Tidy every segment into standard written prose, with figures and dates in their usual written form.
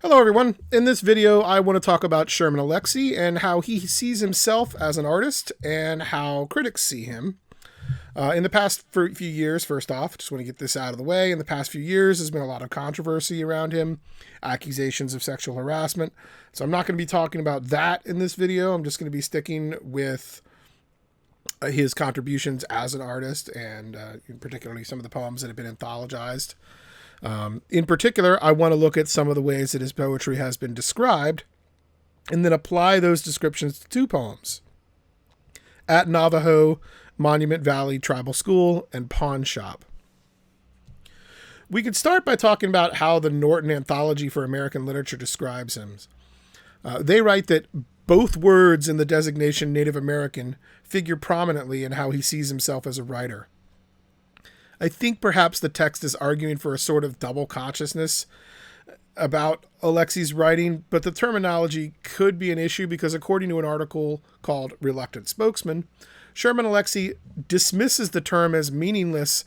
Hello everyone. In this video I want to talk about Sherman Alexie and how he sees himself as an artist and how critics see him. In the past few years, first off, just want to get this out of the way. In the past few years, there's been a lot of controversy around him, accusations of sexual harassment. So I'm not going to be talking about that in this video. I'm just going to be sticking with his contributions as an artist and particularly some of the poems that have been anthologized. In particular, I want to look at some of the ways that his poetry has been described and then apply those descriptions to two poems: At Navajo, Monument Valley Tribal School, and Pawn Shop. We could start by talking about how the Norton Anthology for American Literature describes him. They write that both words in the designation Native American figure prominently in how he sees himself as a writer. I think perhaps the text is arguing for a sort of double consciousness about Alexie's writing, but the terminology could be an issue because according to an article called Reluctant Spokesman, Sherman Alexie dismisses the term as meaningless,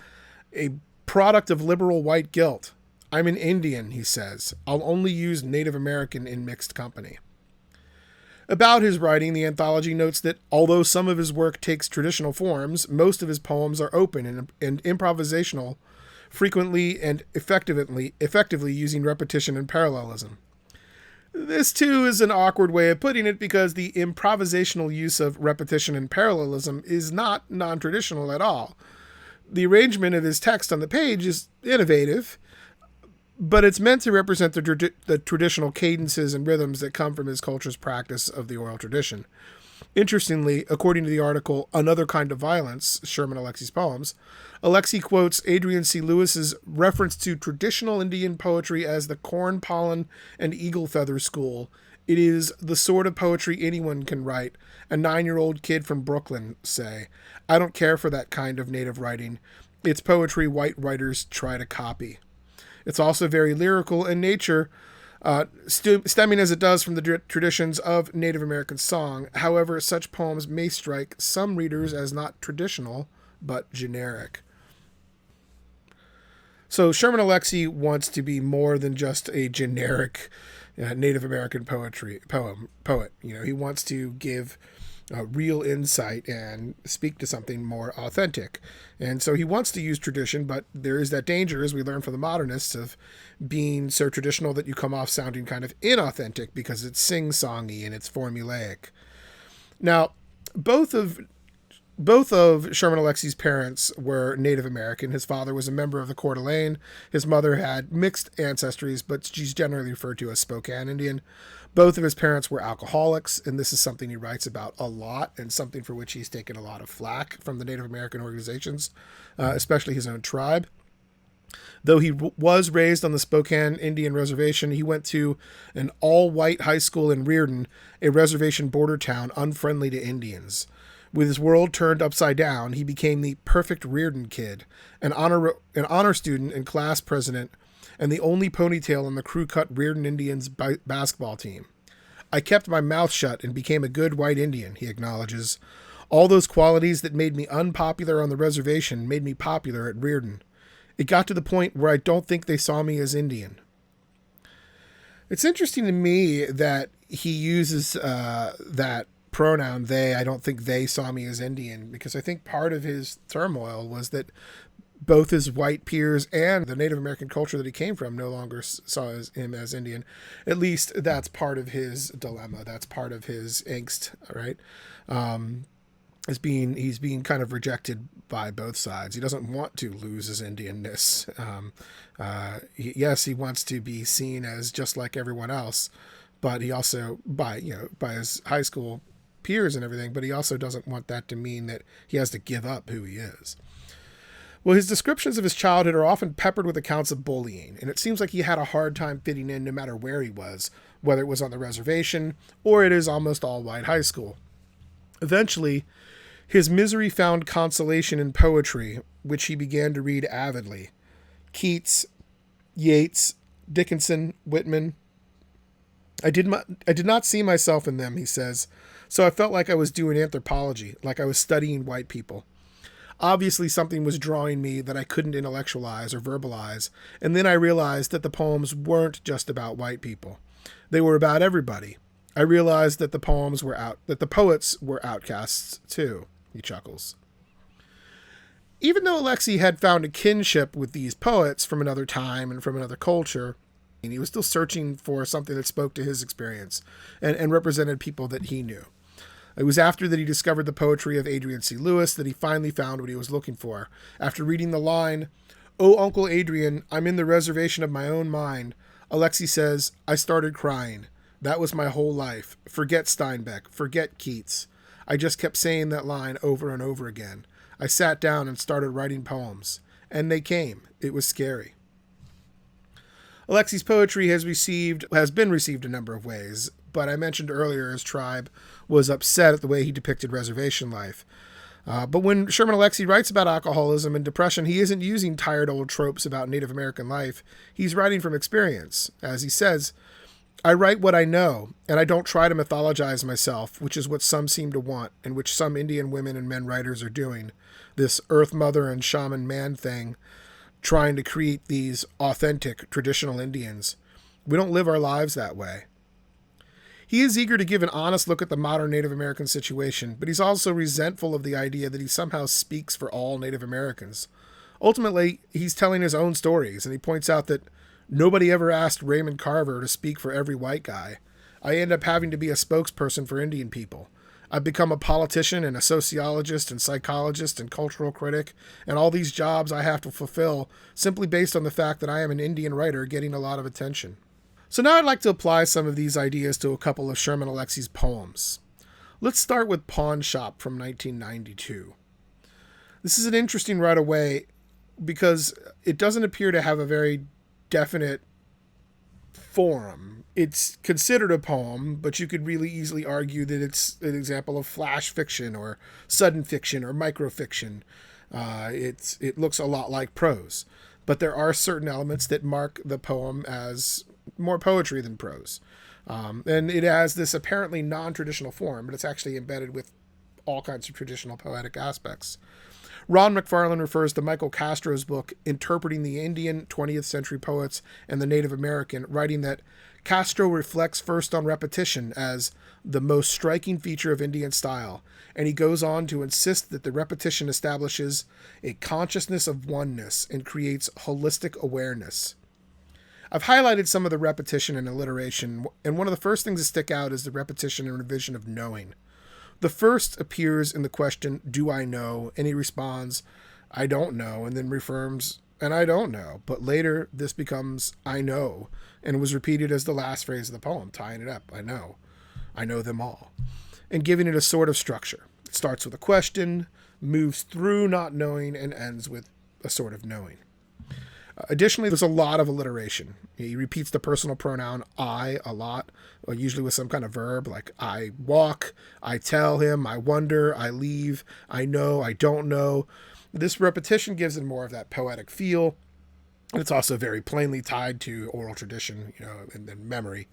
a product of liberal white guilt. I'm an Indian, he says. I'll only use Native American in mixed company. About his writing, the anthology notes that although some of his work takes traditional forms, most of his poems are open and improvisational, frequently and effectively using repetition and parallelism. This, too, is an awkward way of putting it because the improvisational use of repetition and parallelism is not non-traditional at all. The arrangement of his text on the page is innovative, but it's meant to represent the traditional cadences and rhythms that come from his culture's practice of the oral tradition. Interestingly, according to the article Another Kind of Violence, Sherman Alexie's poems, Alexie quotes Adrian C. Lewis's reference to traditional Indian poetry as the corn pollen and eagle feather school. It is the sort of poetry anyone can write. A 9-year-old kid from Brooklyn, say. I don't care for that kind of native writing. It's poetry white writers try to copy. It's also very lyrical in nature, stemming as it does from the traditions of Native American song. However, such poems may strike some readers as not traditional, but generic. So Sherman Alexie wants to be more than just a generic Native American poet. He wants to give real insight and speak to something more authentic. And so he wants to use tradition, but there is that danger, as we learn from the modernists, of being so traditional that you come off sounding kind of inauthentic because it's sing-songy and it's formulaic. Now, both of Sherman Alexie's parents were Native American. His father was a member of the Coeur d'Alene. His mother had mixed ancestries, but she's generally referred to as Spokane Indian. Both of his parents were alcoholics, and this is something he writes about a lot and something for which he's taken a lot of flack from the Native American organizations, especially his own tribe. Though he was raised on the Spokane Indian Reservation, he went to an all-white high school in Reardon, a reservation border town unfriendly to Indians. With his world turned upside down, he became the perfect Reardon kid, an honor student and class president, and the only ponytail on the crew-cut Reardon Indians basketball team. I kept my mouth shut and became a good white Indian, he acknowledges. All those qualities that made me unpopular on the reservation made me popular at Reardon. It got to the point where I don't think they saw me as Indian. It's interesting to me that he uses that pronoun they. I don't think they saw me as Indian, because I think part of his turmoil was that both his white peers and the Native American culture that he came from no longer saw him as Indian. At least that's part of his dilemma. That's part of his angst, right? He's being kind of rejected by both sides. He doesn't want to lose his Indianness. Yes, he wants to be seen as just like everyone else, but he also, by his high school peers and everything, but he also doesn't want that to mean that he has to give up who he is. Well, his descriptions of his childhood are often peppered with accounts of bullying, and it seems like he had a hard time fitting in no matter where he was, whether it was on the reservation or at his almost all-white high school. Eventually, his misery found consolation in poetry, which he began to read avidly. Keats, Yeats, Dickinson, Whitman. I did not see myself in them, he says, so I felt like I was doing anthropology, like I was studying white people. Obviously, something was drawing me that I couldn't intellectualize or verbalize, and then I realized that the poems weren't just about white people. They were about everybody. I realized that the poets were outcasts too. He chuckles. Even though Alexie had found a kinship with these poets from another time and from another culture, he was still searching for something that spoke to his experience and represented people that he knew. It was after that he discovered the poetry of Adrian C. Lewis that he finally found what he was looking for. After reading the line, "Oh, Uncle Adrian, I'm in the reservation of my own mind," Alexie says, "I started crying. That was my whole life. Forget Steinbeck. Forget Keats. I just kept saying that line over and over again. I sat down and started writing poems. And they came. It was scary." Alexie's poetry has been received a number of ways, but I mentioned earlier his tribe was upset at the way he depicted reservation life. But when Sherman Alexie writes about alcoholism and depression, he isn't using tired old tropes about Native American life. He's writing from experience. As he says, "I write what I know, and I don't try to mythologize myself, which is what some seem to want, and which some Indian women and men writers are doing. This Earth Mother and Shaman Man thing, trying to create these authentic, traditional Indians. We don't live our lives that way." He is eager to give an honest look at the modern Native American situation, but he's also resentful of the idea that he somehow speaks for all Native Americans. Ultimately, he's telling his own stories, and he points out that nobody ever asked Raymond Carver to speak for every white guy. I end up having to be a spokesperson for Indian people. I've become a politician and a sociologist and psychologist and cultural critic, and all these jobs I have to fulfill simply based on the fact that I am an Indian writer getting a lot of attention. So now I'd like to apply some of these ideas to a couple of Sherman Alexie's poems. Let's start with Pawn Shop from 1992. This is an interesting right away because it doesn't appear to have a very definite form. It's considered a poem, but you could really easily argue that it's an example of flash fiction or sudden fiction or microfiction. It looks a lot like prose, but there are certain elements that mark the poem as more poetry than prose. And it has this apparently non-traditional form, but it's actually embedded with all kinds of traditional poetic aspects. Ron McFarlane refers to Michael Castro's book, Interpreting the Indian 20th Century Poets and the Native American, writing that Castro reflects first on repetition as the most striking feature of Indian style, and he goes on to insist that the repetition establishes a consciousness of oneness and creates holistic awareness. I've highlighted some of the repetition and alliteration, and one of the first things to stick out is the repetition and revision of knowing. The first appears in the question, "Do I know?" and he responds, "I don't know," and then reaffirms, "and I don't know." But later, this becomes, "I know," and was repeated as the last phrase of the poem, tying it up, "I know them all," and giving it a sort of structure. It starts with a question, moves through not knowing, and ends with a sort of knowing. Additionally, there's a lot of alliteration. He repeats the personal pronoun I a lot, usually with some kind of verb like I walk, I tell him, I wonder, I leave, I know, I don't know. This repetition gives it more of that poetic feel. And it's also very plainly tied to oral tradition, and memory.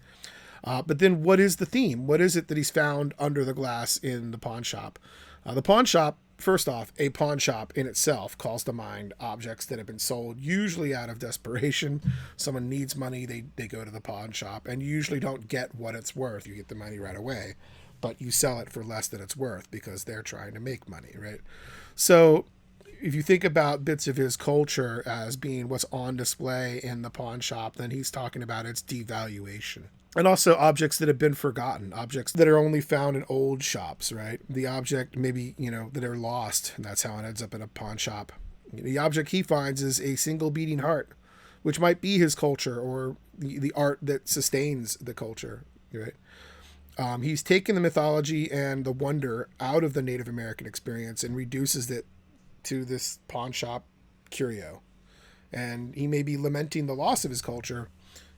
But then what is the theme? What is it that he's found under the glass in the pawn shop? The pawn shop, first off, a pawn shop in itself calls to mind objects that have been sold, usually out of desperation. Someone needs money, they go to the pawn shop, and you usually don't get what it's worth. You get the money right away, but you sell it for less than it's worth because they're trying to make money, right? So if you think about bits of his culture as being what's on display in the pawn shop, then he's talking about its devaluation. And also objects that have been forgotten, objects that are only found in old shops, right? The object maybe, that are lost, and that's how it ends up in a pawn shop. The object he finds is a single beating heart, which might be his culture or the art that sustains the culture, right? He's taken the mythology and the wonder out of the Native American experience and reduces it to this pawn shop curio. And he may be lamenting the loss of his culture,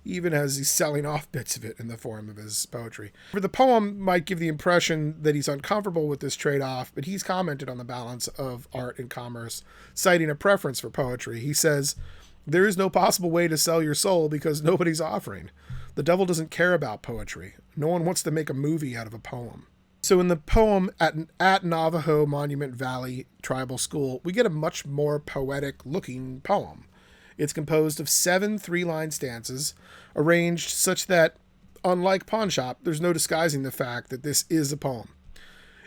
even as he's selling off bits of it in the form of his poetry. The poem might give the impression that he's uncomfortable with this trade-off, but he's commented on the balance of art and commerce, citing a preference for poetry. He says, "There is no possible way to sell your soul because nobody's offering. The devil doesn't care about poetry. No one wants to make a movie out of a poem." So in the poem at Navajo Monument Valley Tribal School, we get a much more poetic-looking poem. It's composed of 7 3-line stanzas, arranged such that unlike Pawn Shop, there's no disguising the fact that this is a poem.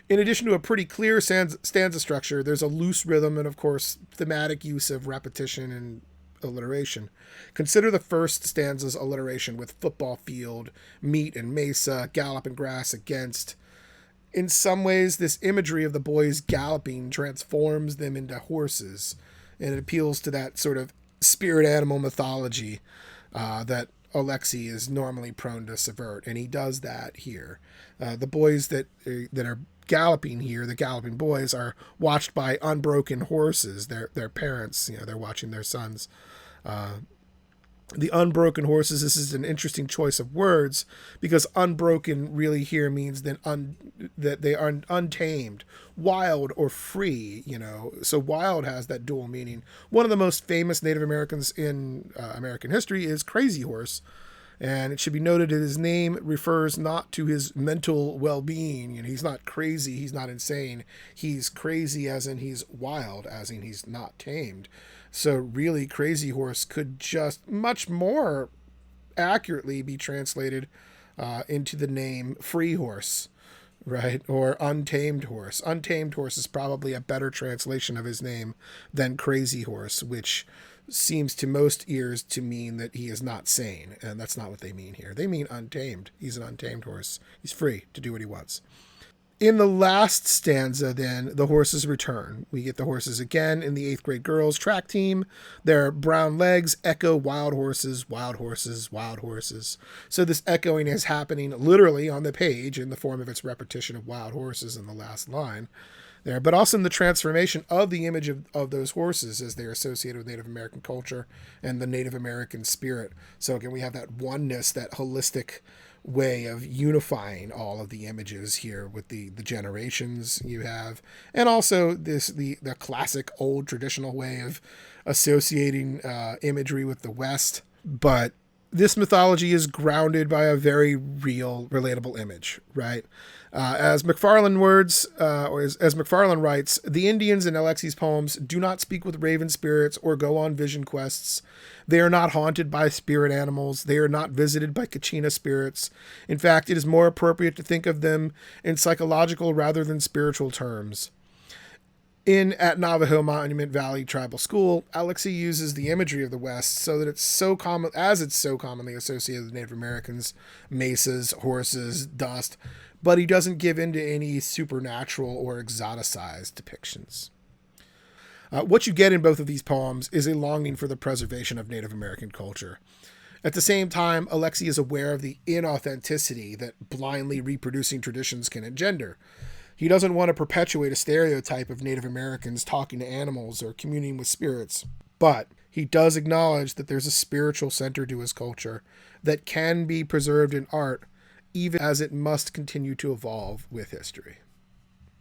In addition to a pretty clear stanza structure, there's a loose rhythm and, of course, thematic use of repetition and alliteration. Consider the first stanza's alliteration with football field, meat and mesa, gallop and grass against. In some ways, this imagery of the boys galloping transforms them into horses, and it appeals to that sort of spirit animal mythology that Alexie is normally prone to subvert, and he does that here. The boys that are galloping here, the galloping boys, are watched by unbroken horses. Their parents, they're watching their sons. The unbroken horses, this is an interesting choice of words, because unbroken really here means that they are untamed, wild or free, So wild has that dual meaning. One of the most famous Native Americans in American history is Crazy Horse. And it should be noted that his name refers not to his mental well-being. He's not crazy, he's not insane. He's crazy as in he's wild, as in he's not tamed. So really, Crazy Horse could just much more accurately be translated into the name Free Horse, right? Or Untamed Horse. Untamed Horse is probably a better translation of his name than Crazy Horse, which seems to most ears to mean that he is not sane, and that's not what they mean here. They mean untamed. He's an untamed horse. He's free to do what he wants. In the last stanza, then, the horses return. We get the horses again in the 8th grade girls track team. Their brown legs echo wild horses, wild horses, wild horses. So this echoing is happening literally on the page in the form of its repetition of wild horses in the last line there, but also in the transformation of the image of those horses as they're associated with Native American culture and the Native American spirit. So again, we have that oneness, that holistic way of unifying all of the images here with the generations you have, and also the classic old traditional way of associating imagery with the West. But this mythology is grounded by a very real, relatable image, right? As McFarlane writes, the Indians in Alexie's poems do not speak with raven spirits or go on vision quests. They are not haunted by spirit animals. They are not visited by Kachina spirits. In fact, it is more appropriate to think of them in psychological rather than spiritual terms. At Navajo Monument Valley Tribal School, Alexie uses the imagery of the West so that it's so commonly associated with Native Americans, mesas, horses, dust, but he doesn't give in to any supernatural or exoticized depictions. What you get in both of these poems is a longing for the preservation of Native American culture. At the same time, Alexie is aware of the inauthenticity that blindly reproducing traditions can engender. He doesn't want to perpetuate a stereotype of Native Americans talking to animals or communing with spirits, but he does acknowledge that there's a spiritual center to his culture that can be preserved in art, even as it must continue to evolve with history.